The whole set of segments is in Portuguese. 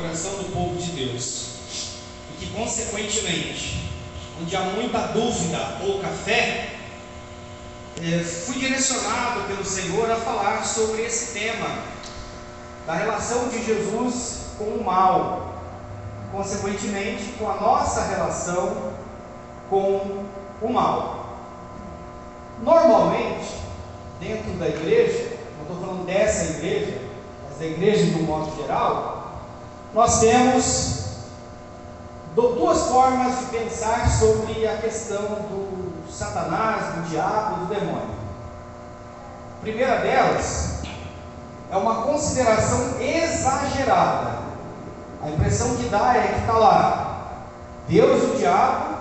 coração do povo de Deus, e que, consequentemente, onde há muita dúvida, pouca fé, fui direcionado pelo Senhor a falar sobre esse tema, da relação de Jesus com o mal, consequentemente com a nossa relação com o mal. Normalmente, dentro da igreja, não estou falando dessa igreja, mas da igreja de um modo geral, nós temos duas formas de pensar sobre a questão do Satanás, do diabo, do demônio. A primeira delas é uma consideração exagerada. A impressão que dá é que está lá Deus e o diabo,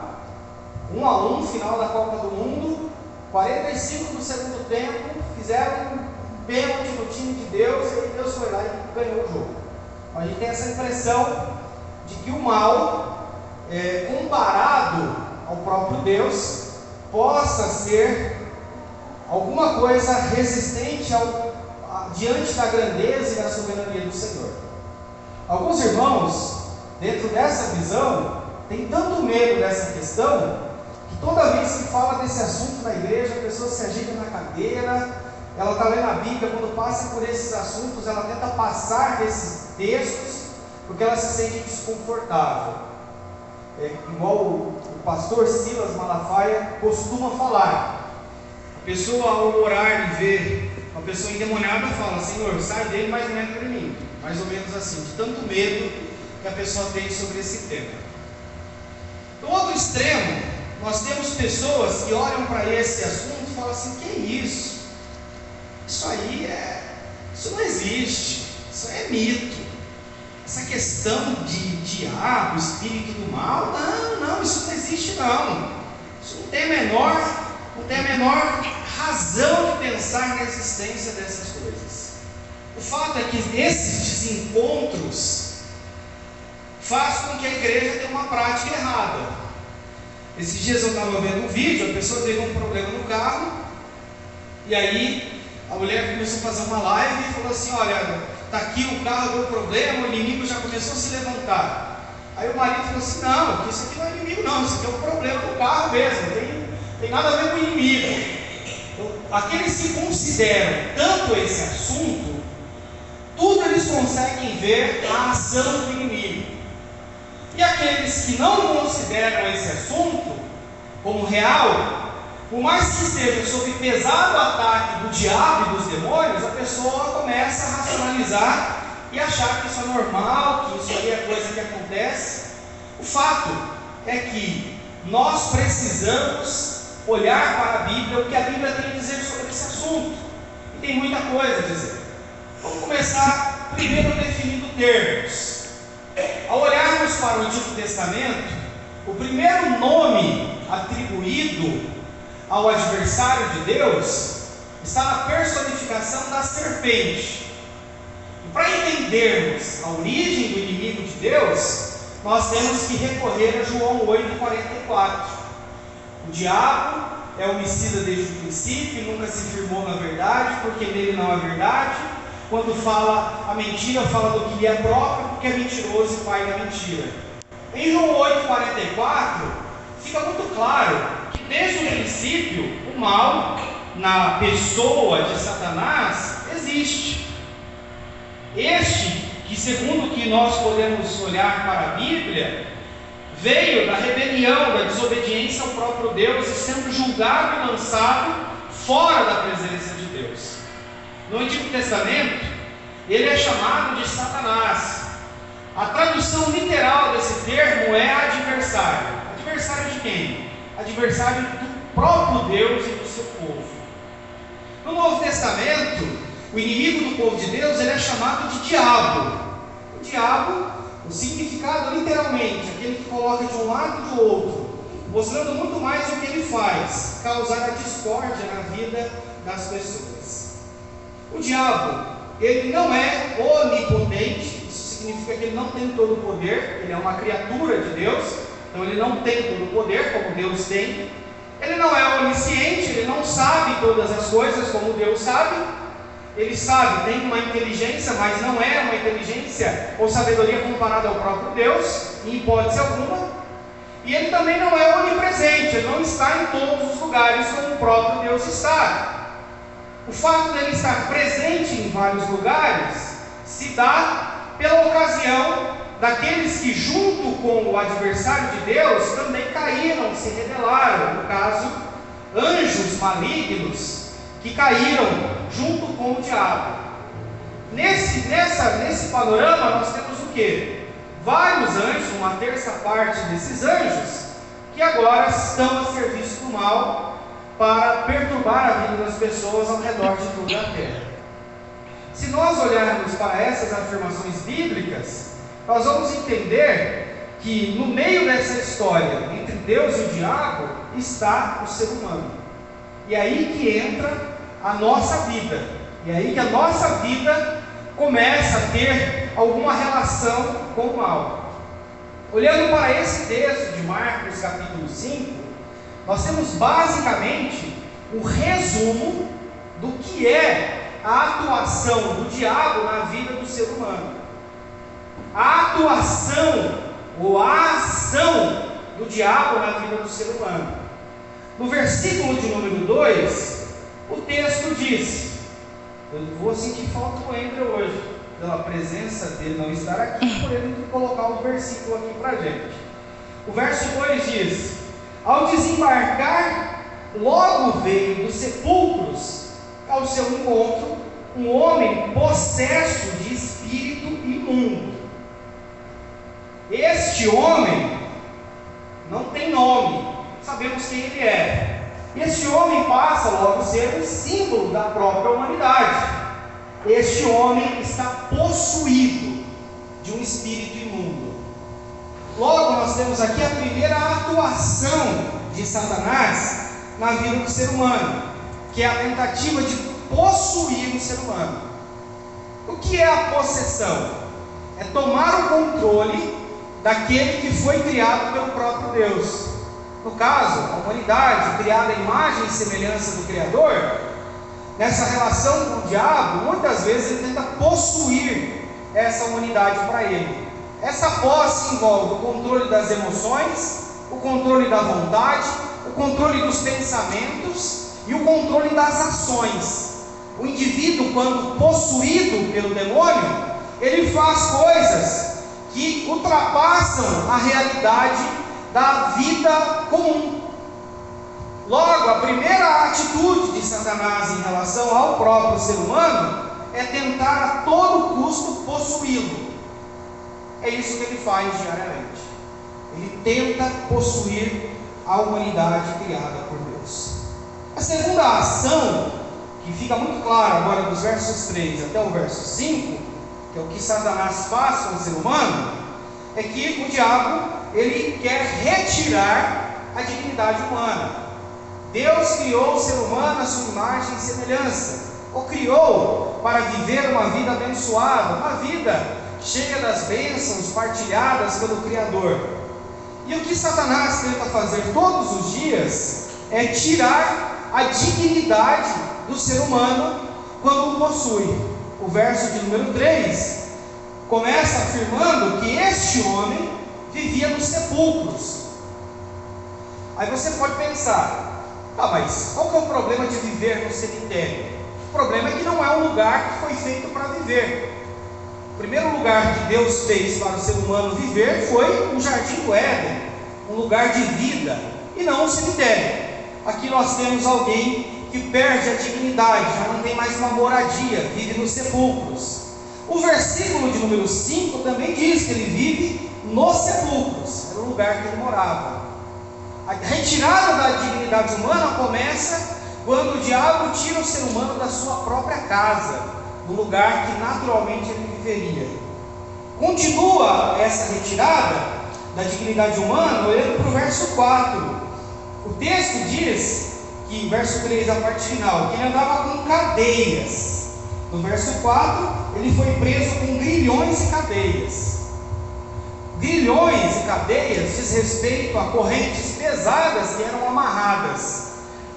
1-1, final da Copa do Mundo, 45 do segundo tempo, fizeram um pênalti no time de Deus, e aí Deus foi lá e ganhou o jogo. A gente tem essa impressão de que o mal, comparado ao próprio Deus, possa ser alguma coisa resistente diante da grandeza e da soberania do Senhor. Alguns irmãos, dentro dessa visão, têm tanto medo dessa questão, que toda vez que fala desse assunto na igreja, a pessoa se agita na cadeira, ela está lendo a Bíblia, quando passa por esses assuntos, ela tenta passar desses textos, porque ela se sente desconfortável. Igual o pastor Silas Malafaia costuma falar. A pessoa, ao orar e ver uma pessoa endemoniada, fala: Senhor, sai dele, mas não entra em mim. Mais ou menos assim, de tanto medo que a pessoa tem sobre esse tema. Do outro extremo, nós temos pessoas que olham para esse assunto e falam assim: que é isso? Isso não existe, isso é mito. Essa questão de diabo, espírito do mal, não, isso não existe não. Isso não tem a menor razão de pensar na existência dessas coisas. O fato é que esses desencontros fazem com que a igreja tenha uma prática errada. Esses dias eu estava vendo um vídeo, a pessoa teve um problema no carro, e aí a mulher começou a fazer uma live e falou assim: olha, está aqui o carro, deu problema, o inimigo já começou a se levantar. Aí o marido falou assim: não, isso aqui não é inimigo não, isso aqui é um problema do carro mesmo, não tem nada a ver com o inimigo. Aqueles que consideram tanto esse assunto, tudo eles conseguem ver a ação do inimigo. E aqueles que não consideram esse assunto como real, por mais que esteja sob pesado ataque do diabo e dos demônios, a pessoa começa a racionalizar e achar que isso é normal, que isso aí é coisa que acontece. O fato é que nós precisamos olhar para a Bíblia, o que a Bíblia tem a dizer sobre esse assunto. E tem muita coisa a dizer. Vamos começar primeiro definindo termos. Ao olharmos para o Antigo Testamento, o primeiro nome atribuído ao adversário de Deus está na personificação da serpente. E para entendermos a origem do inimigo de Deus, nós temos que recorrer a João 8,44. O diabo é homicida desde o princípio, nunca se firmou na verdade, porque nele não há verdade. Quando fala a mentira, fala do que lhe é próprio, porque é mentiroso e pai da mentira. Em João 8,44, fica muito claro que desde o princípio, o mal, na pessoa de Satanás, existe. Este, que segundo o que nós podemos olhar para a Bíblia, veio da rebelião, da desobediência ao próprio Deus, e sendo julgado e lançado fora da presença de Deus. No Antigo Testamento, ele é chamado de Satanás. A tradução literal desse termo é adversário. Adversário de quem? Adversário do próprio Deus e do seu povo. No Novo Testamento, o inimigo do povo de Deus, ele é chamado de diabo. O diabo, o significado literalmente, aquele que coloca de um lado e do outro, mostrando muito mais o que ele faz: causar a discórdia na vida das pessoas. O diabo, ele não é onipotente, isso significa que ele não tem todo o poder, ele é uma criatura de Deus, então ele não tem todo o poder como Deus tem. Ele não é onisciente, ele não sabe todas as coisas como Deus sabe. ele sabe, tem uma inteligência, mas não é uma inteligência ou sabedoria comparada ao próprio Deus, em hipótese alguma. E ele também não é onipresente, ele não está em todos os lugares como o próprio Deus está. O fato dele estar presente em vários lugares se dá pela ocasião daqueles que, junto com o adversário de Deus, também caíram, se rebelaram. No caso, anjos malignos que caíram junto com o diabo. Nesse panorama, nós temos o quê? Vários anjos, uma terça parte desses anjos, que agora estão a serviço do mal para perturbar a vida das pessoas ao redor de toda a terra. Se nós olharmos para essas afirmações bíblicas, nós vamos entender que no meio dessa história, entre Deus e o diabo, está o ser humano. E é aí que entra a nossa vida. E é aí que a nossa vida começa a ter alguma relação com o mal. Olhando para esse texto de Marcos capítulo 5, nós temos basicamente o resumo do que é a atuação do diabo na vida do ser humano. A atuação ou a ação do diabo na vida do ser humano. No versículo de número 2, o texto diz: eu vou sentir falta do André hoje, pela presença dele não estar aqui, por ele colocar o versículo aqui para a gente. O verso 2 diz: ao desembarcar, logo veio dos sepulcros ao seu encontro um homem possesso de espírito imundo. Este homem não tem nome, sabemos quem ele é. Este homem passa logo a ser um símbolo da própria humanidade. Este homem está possuído de um espírito imundo. Logo nós temos aqui a primeira atuação de Satanás na vida do ser humano, que é a tentativa de possuir o ser humano. O que é a possessão? É tomar o controle daquele que foi criado pelo próprio Deus. No caso, a humanidade, criada à imagem e semelhança do Criador, nessa relação com o diabo, muitas vezes ele tenta possuir essa humanidade para ele. Essa posse envolve o controle das emoções, o controle da vontade, o controle dos pensamentos e o controle das ações. O indivíduo, quando possuído pelo demônio, ele faz coisas que ultrapassam a realidade da vida comum. Logo, a primeira atitude de Satanás em relação ao próprio ser humano é tentar a todo custo possuí-lo. É isso que ele faz diariamente. Ele tenta possuir a humanidade criada por Deus. A segunda ação, que fica muito clara agora dos versos 3 até o verso 5, que é o que Satanás faz com o ser humano, é que o diabo, ele quer retirar a dignidade humana. Deus criou o ser humano à sua imagem e semelhança, o criou para viver uma vida abençoada, uma vida cheia das bênçãos partilhadas pelo Criador. E o que Satanás tenta fazer todos os dias é tirar a dignidade do ser humano quando o possui. O verso de número 3 começa afirmando que este homem vivia nos sepulcros. Aí você pode pensar: mas qual que é o problema de viver no cemitério? O problema é que não é um lugar que foi feito para viver. O primeiro lugar que Deus fez para o ser humano viver foi o Jardim do Éden, um lugar de vida, e não um cemitério. Aqui nós temos alguém que perde a dignidade, já não tem mais uma moradia, vive nos sepulcros. O versículo de número 5 também diz que ele vive nos sepulcros, era o lugar que ele morava. A retirada da dignidade humana começa quando o diabo tira o ser humano da sua própria casa, do lugar que naturalmente ele viveria. Continua essa retirada da dignidade humana olhando para o verso 4. O texto diz que, verso 3, a parte final, que ele andava com cadeias. No verso 4, ele foi preso com grilhões e cadeias. Grilhões e cadeias diz respeito a correntes pesadas que eram amarradas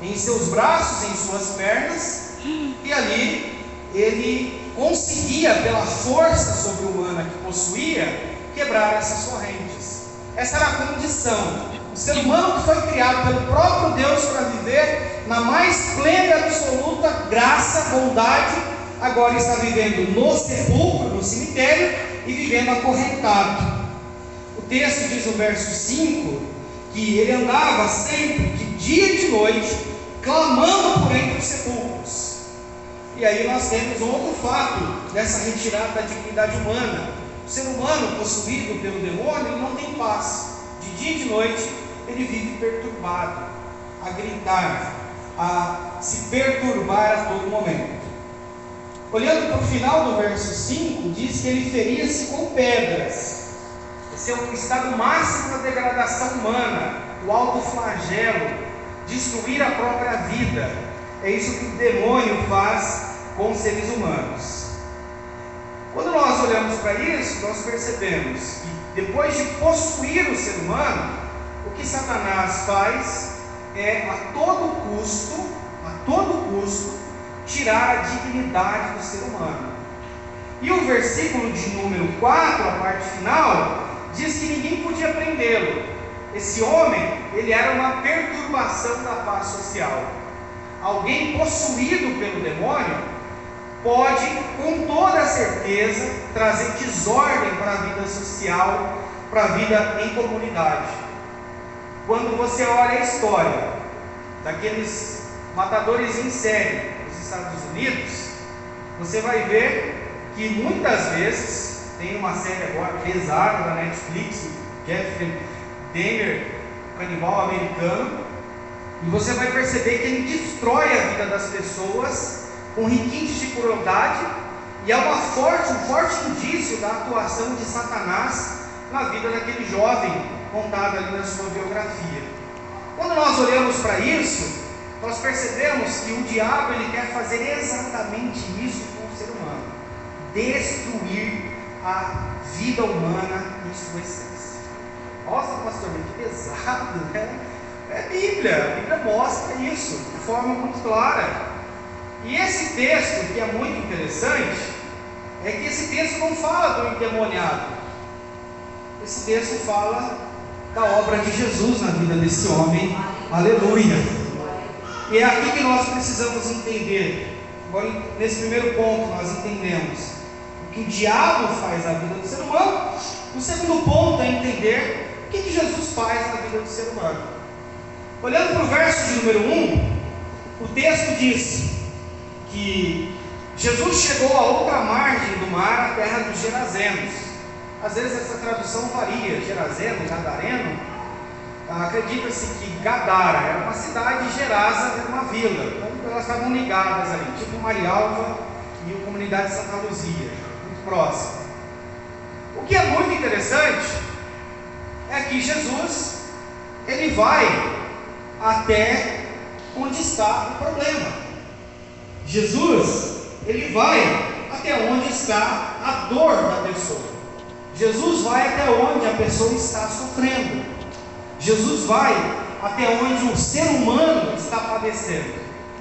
em seus braços, em suas pernas, e ali ele conseguia, pela força sobre-humana que possuía, quebrar essas correntes. Essa era a condição. O ser humano que foi criado pelo próprio Deus para viver na mais plena e absoluta graça, bondade, agora está vivendo no sepulcro, no cemitério, e vivendo acorrentado. O texto diz no verso 5 que ele andava sempre, de dia e de noite, clamando por entre os sepulcros. E aí nós temos um outro fato dessa retirada da dignidade humana. O ser humano possuído pelo demônio, ele não tem paz. De dia e de noite ele vive perturbado, a gritar, a se perturbar a todo momento. Olhando para o final do verso 5, diz que ele feria-se com pedras. Esse é o estado máximo da degradação humana, o autoflagelo, destruir a própria vida. É isso que o demônio faz com os seres humanos. Quando nós olhamos para isso, nós percebemos que depois de possuir o ser humano, o que Satanás faz é a todo custo, tirar a dignidade do ser humano. E o versículo de número 4, a parte final, diz que ninguém podia prendê-lo. Esse homem, ele era uma perturbação da paz social. Alguém possuído pelo demônio pode, com toda certeza, trazer desordem para a vida social, para a vida em comunidade. Quando você olha a história daqueles matadores em série nos Estados Unidos, você vai ver que muitas vezes, tem uma série agora pesada da Netflix, Jeffrey Dahmer, canibal americano, e você vai perceber que ele destrói a vida das pessoas com requintes de crueldade, e é um forte indício da atuação de Satanás na vida daquele jovem contado ali na sua biografia. Quando nós olhamos para isso, nós percebemos que o diabo ele quer fazer exatamente isso com o ser humano: destruir a vida humana em sua essência. Nossa, pastor, que pesado, né? É a Bíblia mostra isso de forma muito clara. E esse texto, que é muito interessante, é que esse texto não fala do endemoniado. Esse texto fala da obra de Jesus na vida desse homem. Aleluia! E é aqui que nós precisamos entender. Agora, nesse primeiro ponto, nós entendemos o que o diabo faz na vida do ser humano. O segundo ponto é entender o que Jesus faz na vida do ser humano. Olhando para o verso de número 1, o texto diz que Jesus chegou a outra margem do mar, a terra dos Gerazenos. Às vezes essa tradução varia, Gerazeno, Gadareno. Acredita-se que Gadara era uma cidade e Gerasa era uma vila. Então elas estavam ligadas ali, tipo Marialva e a comunidade de Santa Luzia, muito próximo. O que é muito interessante é que Jesus, ele vai até onde está o problema. Jesus, ele vai até onde está a dor da pessoa. Jesus vai até onde a pessoa está sofrendo. Jesus vai até onde o ser humano está padecendo.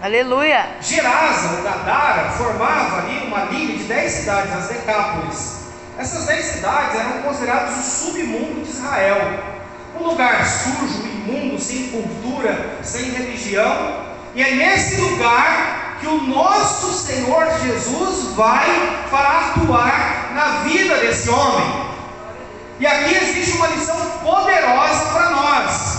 Aleluia! Gerasa, ou Gadara, formava ali uma linha de 10 cidades, as Decápolis. Essas 10 cidades eram consideradas o submundo de Israel. Um lugar sujo, imundo, sem cultura, sem religião. E é nesse lugar que o nosso Senhor Jesus vai para atuar na vida desse homem. E aqui existe uma lição poderosa para nós.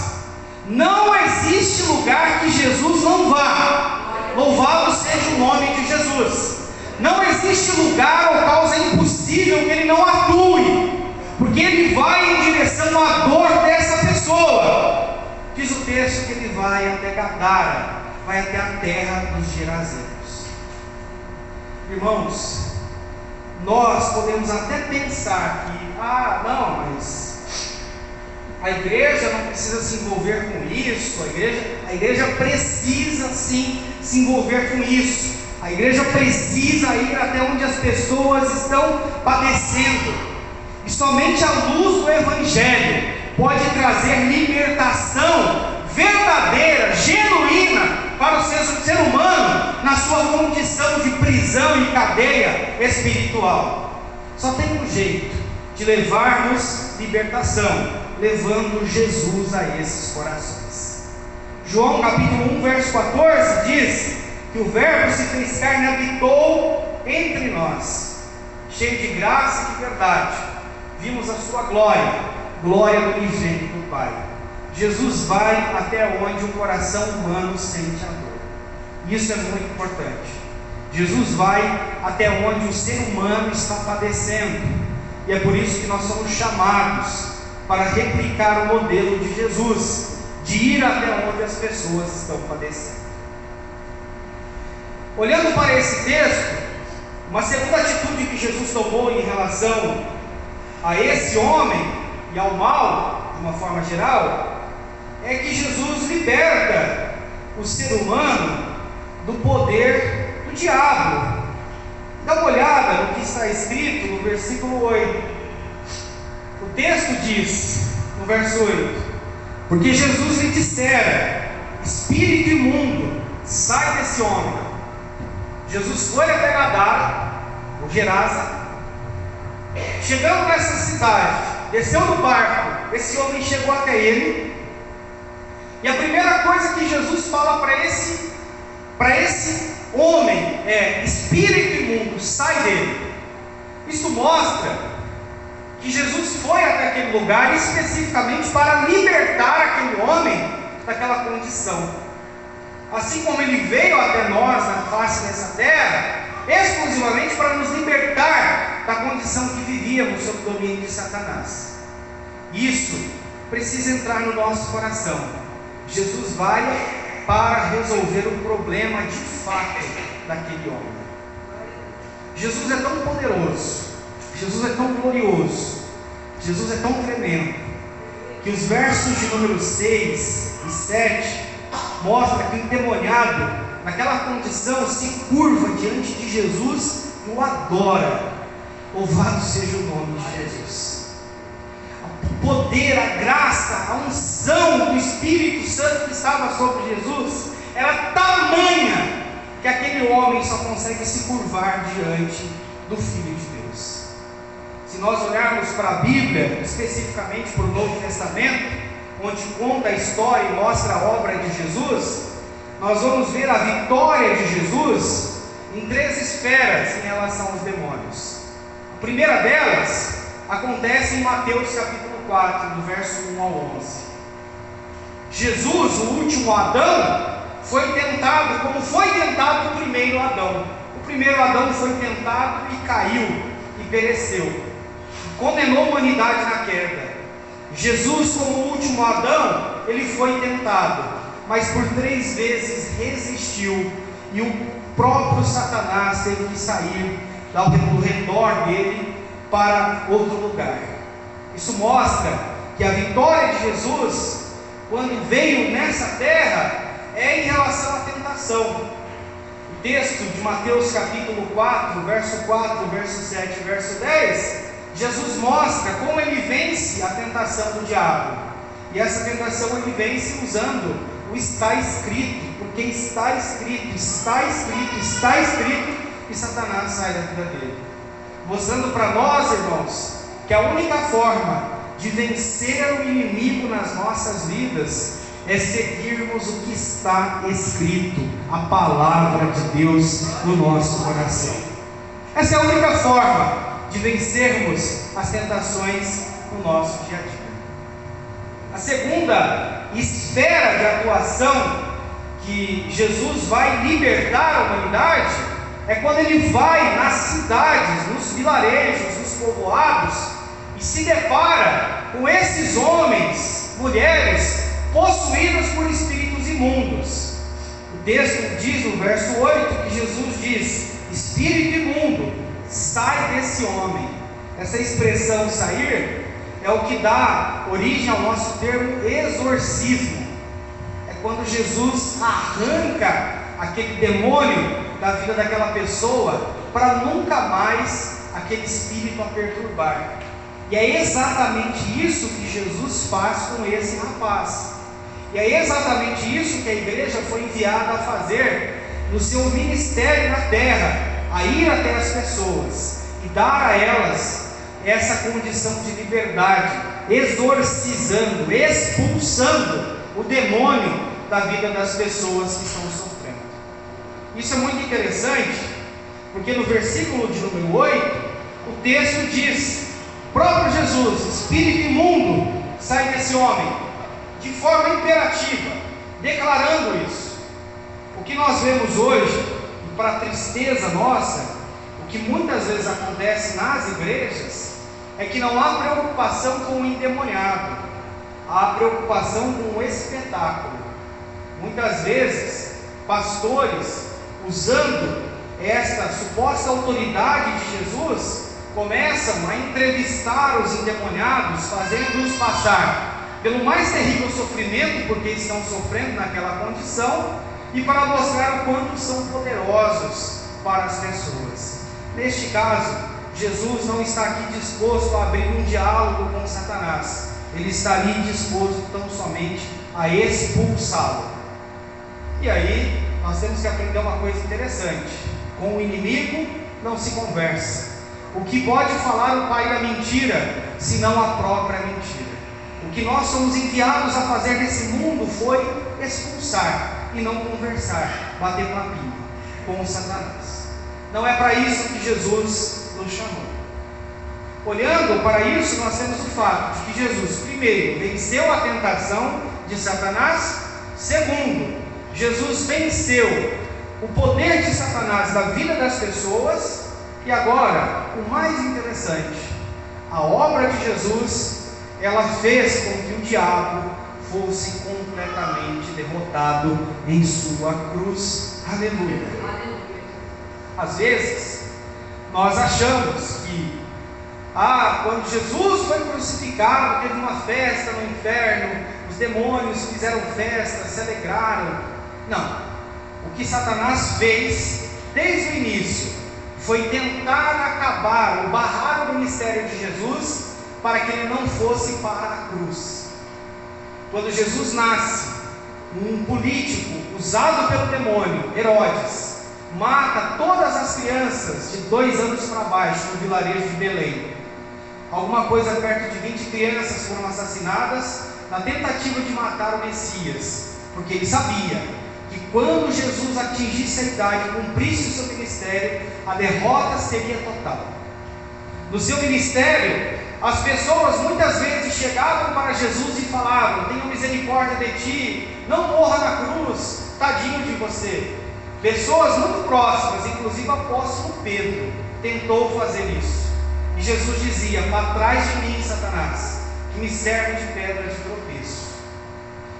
Não existe lugar que Jesus não vá. Louvado seja o nome de Jesus. Não existe lugar ou causa impossível que ele não atue, porque ele vai em direção à dor dessa pessoa. Diz o texto que ele vai até Gadara, vai até a terra dos Gerazenos. Irmãos, nós podemos até pensar que, não, mas a igreja não precisa se envolver com isso, a igreja precisa sim se envolver com isso. A igreja precisa ir até onde as pessoas estão padecendo. E somente a luz do Evangelho pode trazer libertação verdadeira, genuína, para o ser humano na sua condição de prisão e cadeia espiritual. Só tem um jeito de levarmos libertação, levando Jesus a esses corações. João capítulo 1, verso 14 diz que o Verbo se fez carne e habitou entre nós, cheio de graça e de verdade. Vimos a sua glória, glória do unigênito do Pai. Jesus vai até onde o coração humano sente a dor. Isso é muito importante. Jesus vai até onde o ser humano está padecendo. E é por isso que nós somos chamados para replicar o modelo de Jesus, de ir até onde as pessoas estão padecendo. Olhando para esse texto, uma segunda atitude que Jesus tomou em relação a esse homem e ao mal, de uma forma geral, é que Jesus liberta o ser humano do poder do diabo. Dá uma olhada no que está escrito no versículo 8. O texto diz, no verso 8: porque Jesus lhe dissera: espírito imundo, sai desse homem. Jesus foi até Gadara, ou Gerasa. Chegando nessa cidade, desceu do barco, esse homem chegou até ele. E a primeira coisa que Jesus fala para esse homem é: espírito imundo, sai dele. Isso mostra que Jesus foi até aquele lugar especificamente para libertar aquele homem daquela condição. Assim como ele veio até nós na face dessa terra, exclusivamente para nos libertar da condição que vivíamos sob o domínio de Satanás. Isso precisa entrar no nosso coração. Jesus vai para resolver o problema de fato daquele homem. Jesus é tão poderoso, Jesus é tão glorioso, Jesus é tão tremendo, que os versos de número 6 e 7 mostram que o endemoniado, naquela condição, se curva diante de Jesus e o adora. Louvado seja o nome de Jesus. O poder, a graça, a unção do Espírito Santo que estava sobre Jesus era tamanha que aquele homem só consegue se curvar diante do Filho de Deus. Se nós olharmos para a Bíblia, especificamente para o Novo Testamento, onde conta a história e mostra a obra de Jesus, nós vamos ver a vitória de Jesus em 3 esferas em relação aos demônios. A primeira delas acontece em Mateus capítulo 4, do verso 1 ao 11. Jesus, o último Adão, foi tentado como foi tentado o primeiro Adão. O primeiro Adão foi tentado e caiu e pereceu, condenou a humanidade na queda. Jesus, como o último Adão, ele foi tentado, mas por 3 vezes resistiu, e o próprio Satanás teve que sair ao redor dele para outro lugar. Isso mostra que a vitória de Jesus, quando veio nessa terra, é em relação à tentação. O texto de Mateus capítulo 4, verso 4, verso 7 e verso 10, Jesus mostra como ele vence a tentação do diabo. E essa tentação ele vence usando o está escrito, porque está escrito, está escrito, está escrito, e Satanás sai da vida dele. Mostrando para nós, irmãos, que a única forma de vencer o inimigo nas nossas vidas é seguirmos o que está escrito, a palavra de Deus no nosso coração. Essa é a única forma de vencermos as tentações no nosso dia a dia. A segunda esfera de atuação que Jesus vai libertar a humanidade é quando ele vai nas cidades, nos vilarejos, nos povoados, e se depara com esses homens, mulheres, possuídos por espíritos imundos. O texto diz no verso 8 que Jesus diz: espírito imundo, sai desse homem. Essa expressão sair é o que dá origem ao nosso termo exorcismo. É quando Jesus arranca aquele demônio da vida daquela pessoa, para nunca mais aquele espírito a perturbar. E é exatamente isso que Jesus faz com esse rapaz. E é exatamente isso que a igreja foi enviada a fazer no seu ministério na terra, a ir até as pessoas e dar a elas essa condição de liberdade, exorcizando, expulsando o demônio da vida das pessoas que estão sofrendo. Isso é muito interessante, porque no versículo de número 8, o texto diz: o próprio Jesus, espírito imundo, sai desse homem, de forma imperativa, declarando isso. O que nós vemos hoje, e para a tristeza nossa, o que muitas vezes acontece nas igrejas, é que não há preocupação com o endemoniado, há preocupação com o espetáculo. Muitas vezes, pastores, usando esta suposta autoridade de Jesus, começam a entrevistar os endemoniados, fazendo-os passar pelo mais terrível sofrimento, porque estão sofrendo naquela condição, e para mostrar o quanto são poderosos para as pessoas. Neste caso, Jesus não está aqui disposto a abrir um diálogo com Satanás, ele está ali disposto tão somente a expulsá-lo. E aí, nós temos que aprender uma coisa interessante: com o inimigo não se conversa. O que pode falar o pai da mentira, senão a própria mentira? O que nós somos enviados a fazer nesse mundo foi expulsar e não conversar, bater papinho com o Satanás. Não é para isso que Jesus nos chamou. Olhando para isso, nós temos o fato de que Jesus, primeiro, venceu a tentação de Satanás. Segundo, Jesus venceu o poder de Satanás na vida das pessoas. E agora, o mais interessante, a obra de Jesus, ela fez com que o diabo fosse completamente derrotado em sua cruz. Aleluia. Às vezes, nós achamos que quando Jesus foi crucificado, teve uma festa no inferno, os demônios fizeram festa, se alegraram. Não. O que Satanás fez desde o início foi tentar acabar, ou barrar o ministério de Jesus, para que ele não fosse para a cruz. Quando Jesus nasce, um político usado pelo demônio, Herodes, mata todas as crianças de 2 anos para baixo no vilarejo de Belém. Alguma coisa perto de 20 crianças foram assassinadas na tentativa de matar o Messias, porque ele sabia que quando Jesus atingisse a idade, cumprisse o seu ministério, a derrota seria total. No seu ministério, as pessoas muitas vezes chegavam para Jesus e falavam: tenha misericórdia de ti, não morra na cruz, tadinho de você. Pessoas muito próximas, inclusive o apóstolo Pedro, tentou fazer isso. E Jesus dizia: para trás de mim, Satanás, que me serve de pedra de tropeço.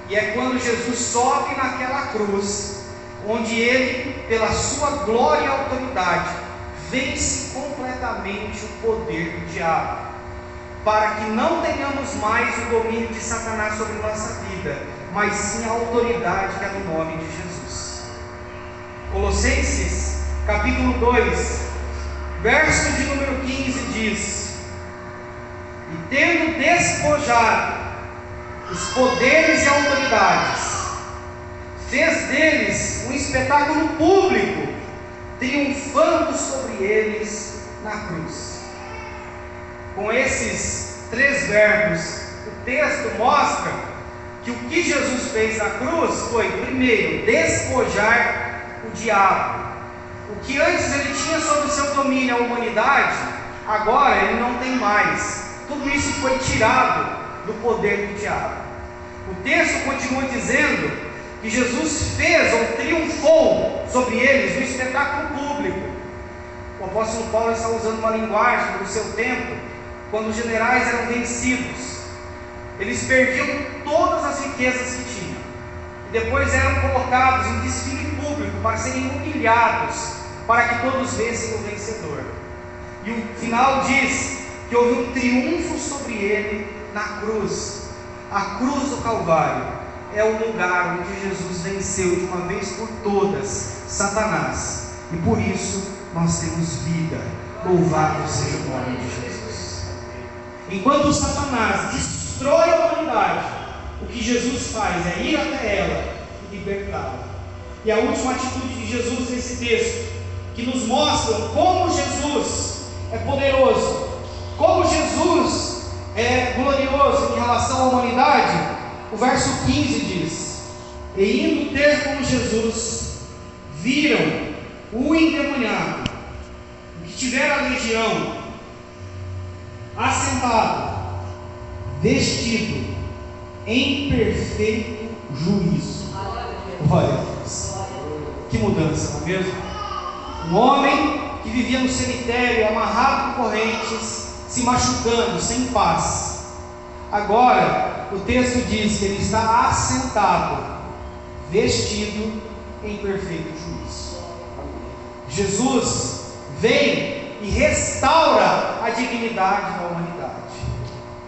E é quando Jesus sobe naquela cruz, onde ele, pela sua glória e autoridade, vence completamente o poder do diabo, para que não tenhamos mais o domínio de Satanás sobre nossa vida, mas sim a autoridade que é no nome de Jesus. Colossenses capítulo 2, verso de número 15 diz: e tendo despojado os poderes e autoridades, fez deles um espetáculo público, triunfando sobre eles na cruz. Com esses 3 verbos, o texto mostra que o que Jesus fez na cruz foi, primeiro, despojar o diabo. O que antes ele tinha sob o seu domínio a humanidade, agora ele não tem mais. Tudo isso foi tirado do poder do diabo. O texto continua dizendo que Jesus fez ou triunfou sobre eles no espetáculo público. O apóstolo Paulo está usando uma linguagem do seu tempo, quando os generais eram vencidos, eles perdiam todas as riquezas que tinham, e depois eram colocados em desfile público para serem humilhados, para que todos vissem o vencedor. E o final diz que houve um triunfo sobre ele na cruz. A cruz do Calvário é o lugar onde Jesus venceu de uma vez por todas Satanás, e por isso nós temos vida. Louvado seja o nome de Jesus. Enquanto Satanás destrói a humanidade, o que Jesus faz é ir até ela e libertá-la. E a última atitude de Jesus nesse texto, que nos mostra como Jesus é poderoso, como Jesus é glorioso em relação à humanidade. O verso 15 diz: e indo ter com Jesus, viram o endemoniado, o que tivera a legião, assentado, vestido em perfeito juízo. Olha, que mudança, não é mesmo? Um homem que vivia no cemitério, amarrado com correntes, se machucando, sem paz. Agora, o texto diz que ele está assentado, vestido em perfeito juízo. Jesus vem e restaura a dignidade da humanidade.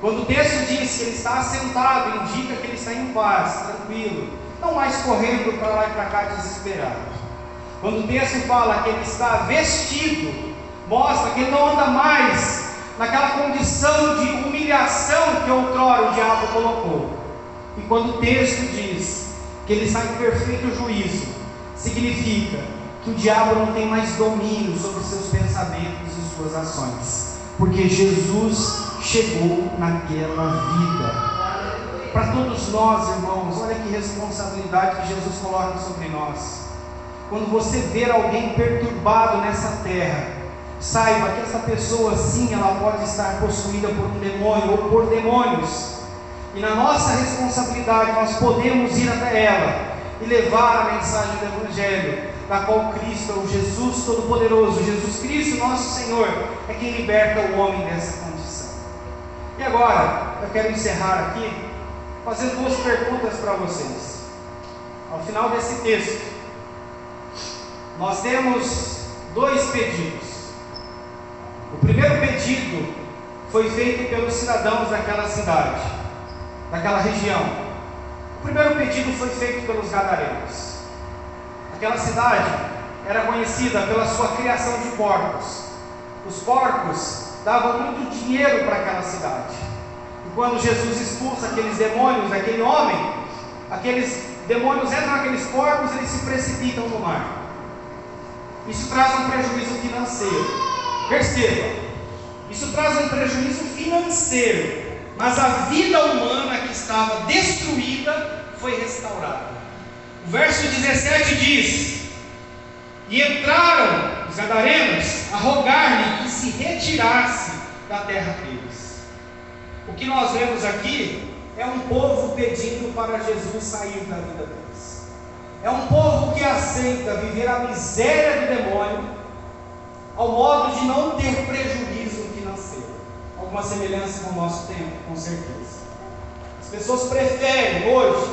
Quando o texto diz que ele está assentado, indica que ele está em paz, tranquilo, não mais correndo para lá e para cá desesperado. Quando o texto fala que ele está vestido, mostra que ele não anda mais naquela condição de humilhação que outrora o diabo colocou. E quando o texto diz que ele está em perfeito juízo, significa que o diabo não tem mais domínio sobre seus pensamentos e suas ações, porque Jesus chegou naquela vida. Para todos nós, irmãos, olha que responsabilidade que Jesus coloca sobre nós. Quando você ver alguém perturbado nessa terra, saiba que essa pessoa sim, ela pode estar possuída por um demônio ou por demônios, e na nossa responsabilidade nós podemos ir até ela e levar a mensagem do Evangelho, na qual Cristo é o Jesus Todo-Poderoso, Jesus Cristo nosso Senhor, é quem liberta o homem dessa condição. E agora, eu quero encerrar aqui, fazendo duas perguntas para vocês. Ao final desse texto, nós temos dois pedidos. O primeiro pedido foi feito pelos cidadãos daquela cidade, daquela região. O primeiro pedido foi feito pelos gadarenos. Aquela cidade era conhecida pela sua criação de porcos. Os porcos davam muito dinheiro para aquela cidade. E quando Jesus expulsa aqueles demônios daquele homem, aqueles demônios entram naqueles porcos e eles se precipitam no mar. Isso traz um prejuízo financeiro. Perceba, isso traz um prejuízo financeiro, mas a vida humana que estava destruída foi restaurada. O verso 17 diz: e entraram os gadarenos a rogar-lhe que se retirasse da terra deles. O que nós vemos aqui é um povo pedindo para Jesus sair da vida deles. É um povo que aceita viver a miséria do demônio, ao modo de não ter prejuízo financeiro. Alguma semelhança com o nosso tempo, com certeza. As pessoas preferem hoje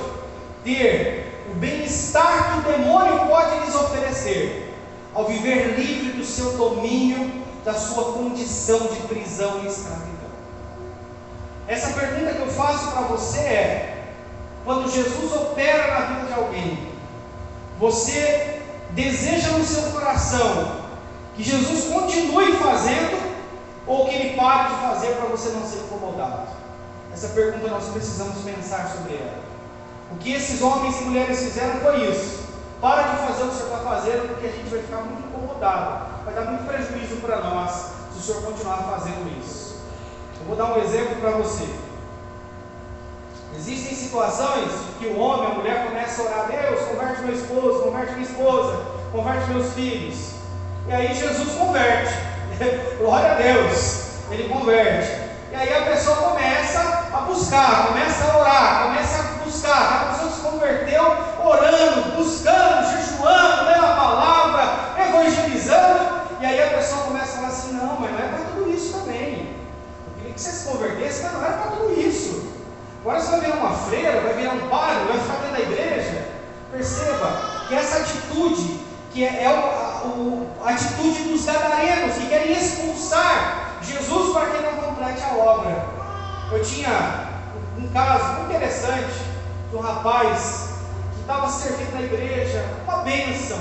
ter o bem-estar que o demônio pode lhes oferecer, ao viver livre do seu domínio, da sua condição de prisão e escravidão. Essa pergunta que eu faço para você é: quando Jesus opera na vida de alguém, você deseja no seu coração que Jesus continue fazendo, ou que Ele pare de fazer para você não ser incomodado? Essa pergunta nós precisamos pensar sobre ela. O que esses homens e mulheres fizeram foi isso: para de fazer o que o Senhor está fazendo, porque a gente vai ficar muito incomodado, vai dar muito prejuízo para nós se o Senhor continuar fazendo isso. Eu vou dar um exemplo para você. Existem situações que o homem, a mulher começa a orar: Deus, converte meu esposo, converte minha esposa, converte meus filhos. E aí Jesus converte. Glória a Deus, Ele converte. E aí a pessoa começa a buscar, começa a orar, começa a buscar. A pessoa se converteu orando, buscando, jejuando, lendo a palavra, evangelizando. E aí a pessoa começa a falar assim: não, mas não é para tudo isso também. Eu queria que você se convertesse, mas não era para tudo isso. Agora você vai virar uma freira, vai virar um padre, vai ficar dentro da igreja. Perceba que essa atitude, que é a atitude dos gadarenos, que querem expulsar Jesus para que não complete a obra. Eu tinha um caso muito interessante de um rapaz que estava servindo na igreja, uma bênção,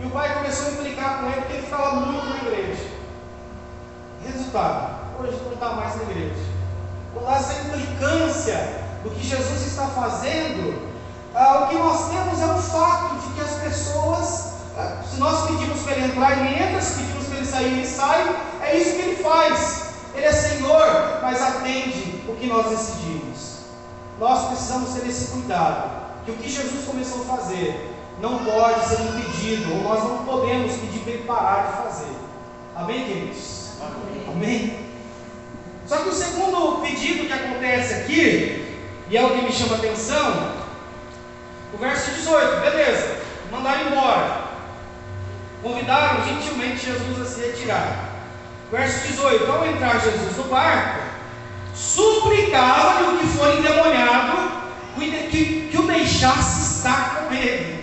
e o pai começou a implicar com ele porque ele ficava muito na igreja. Resultado, hoje não está mais na igreja. Com essa implicância do que Jesus está fazendo, o que nós temos é o fato de que as pessoas, se nós pedimos para ele entrar, ele entra, se pedimos para ele sair, ele sai. É isso que ele faz. Ele é Senhor, mas atende o que nós decidimos. Nós precisamos ter esse cuidado, que o que Jesus começou a fazer não pode ser impedido, ou nós não podemos pedir para ele parar de fazer. Amém, queridos? Amém? Só que o segundo pedido que acontece aqui, e é o que me chama a atenção, o verso 18, beleza, mandaram embora, convidaram gentilmente Jesus a se retirar. Verso 18, ao entrar Jesus no barco, suplicava-lhe o que for endemoniado, que o deixasse estar com ele.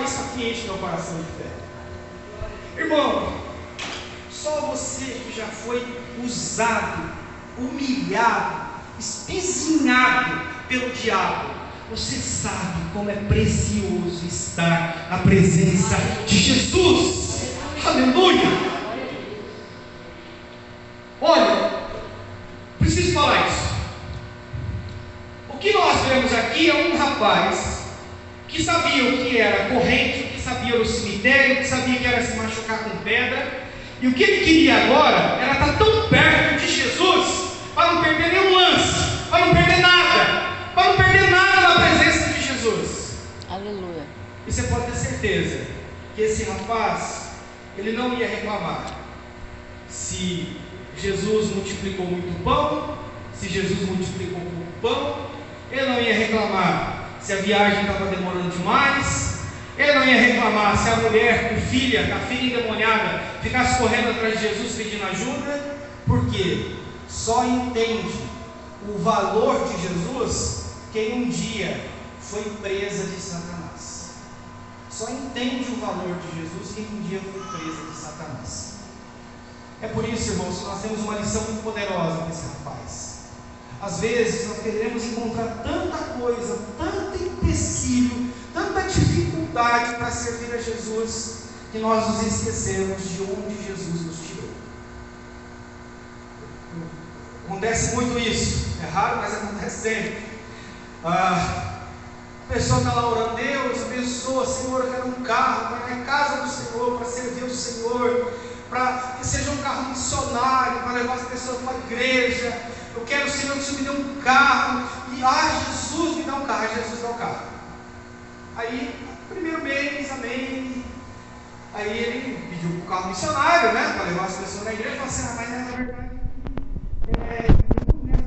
Isso aqui enche meu coração de fé. Irmão, só você que já foi usado, humilhado, espizinhado pelo diabo, você sabe como é precioso estar na presença de Jesus. Aleluia! Olha, preciso falar isso. O que nós vemos aqui é um rapaz que sabia o que era corrente, que sabia o cemitério, que sabia que era se machucar com pedra, e o que ele queria agora era estar tão perto de Jesus para não perder nenhum lance, para não perder nada na presença de Jesus. Aleluia. E você pode ter certeza que esse rapaz, ele não ia reclamar se Jesus multiplicou muito pão, se Jesus multiplicou pouco pão. Ele não ia reclamar se a viagem estava demorando demais. Ele não ia reclamar se a mulher com filha, a filha endemoniada, ficasse correndo atrás de Jesus pedindo ajuda. Porque só entende o valor de Jesus quem um dia foi presa de Satanás. Só entende o valor de Jesus quem um dia foi presa de Satanás. É por isso, irmãos, que nós temos uma lição muito poderosa nesse rapaz. Às vezes nós queremos encontrar tanta coisa, tanto empecilho, tanta dificuldade para servir a Jesus, que nós nos esquecemos de onde Jesus nos tirou. Acontece muito isso, é raro, mas acontece sempre. A pessoa está lá orando: Deus abençoa, Senhor, eu quero um carro para a casa do Senhor, para servir o Senhor, para que seja um carro missionário, para levar as pessoas para a igreja. Eu quero, Senhor, que o Senhor me dê um carro. E Jesus me dá um carro. Jesus dá um carro. Aí, primeiro mês, amém. Aí ele pediu para o carro missionário, né, para levar as pessoas na igreja. E falou assim: mas na verdade,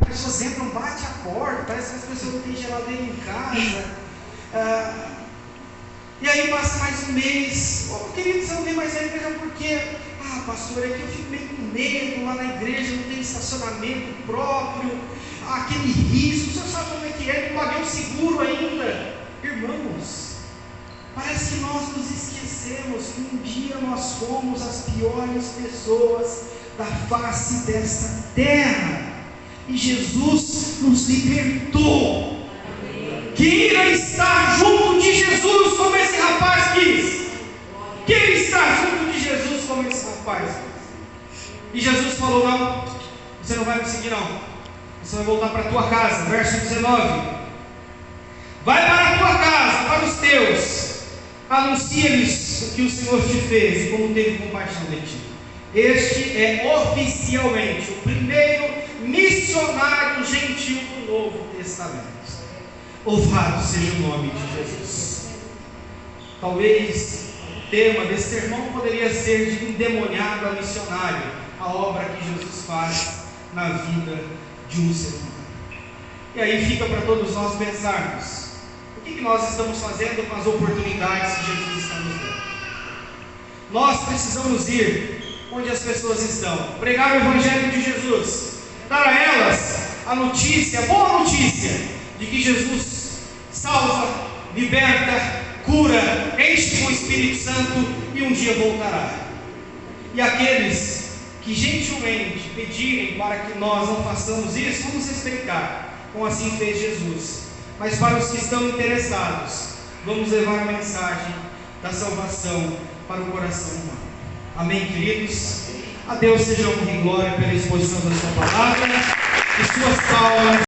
as pessoas entram, bate a porta, parece que as pessoas não têm geladeira em casa. E aí passa mais um mês: querido, você não vem mais na igreja por quê? Pastor, é que eu fico meio com medo, lá na igreja não tem estacionamento próprio, aquele risco, o senhor sabe como é que é, não paguei o seguro ainda. Irmãos, parece que nós nos esquecemos que um dia nós fomos as piores pessoas da face desta terra, e Jesus nos libertou. Queira estar junto de Jesus como esse rapaz quis. Queira estar junto de Jesus como esse rapaz. E Jesus falou: não, você não vai me seguir não, você vai voltar para a tua casa. Verso 19: vai para a tua casa, para os teus, anuncia-lhes o que o Senhor te fez e como teve compaixão de ti. Este é oficialmente o primeiro missionário gentil do Novo Testamento. Louvado seja o nome de Jesus. Talvez o tema desse sermão poderia ser de endemoniado a missionário, a obra que Jesus faz na vida de um ser humano. E aí fica para todos nós pensarmos: o que nós estamos fazendo com as oportunidades que Jesus está nos dando? Nós precisamos ir onde as pessoas estão, pregar o Evangelho de Jesus, dar a elas a notícia, a boa notícia, de que Jesus salva, liberta, cura, enche com o Espírito Santo e um dia voltará. E aqueles que gentilmente pedirem para que nós não façamos isso, vamos respeitar, como assim fez Jesus. Mas para os que estão interessados, vamos levar a mensagem da salvação para o coração humano. Amém, queridos? A Deus seja honra e glória pela exposição da sua palavra e suas palavras.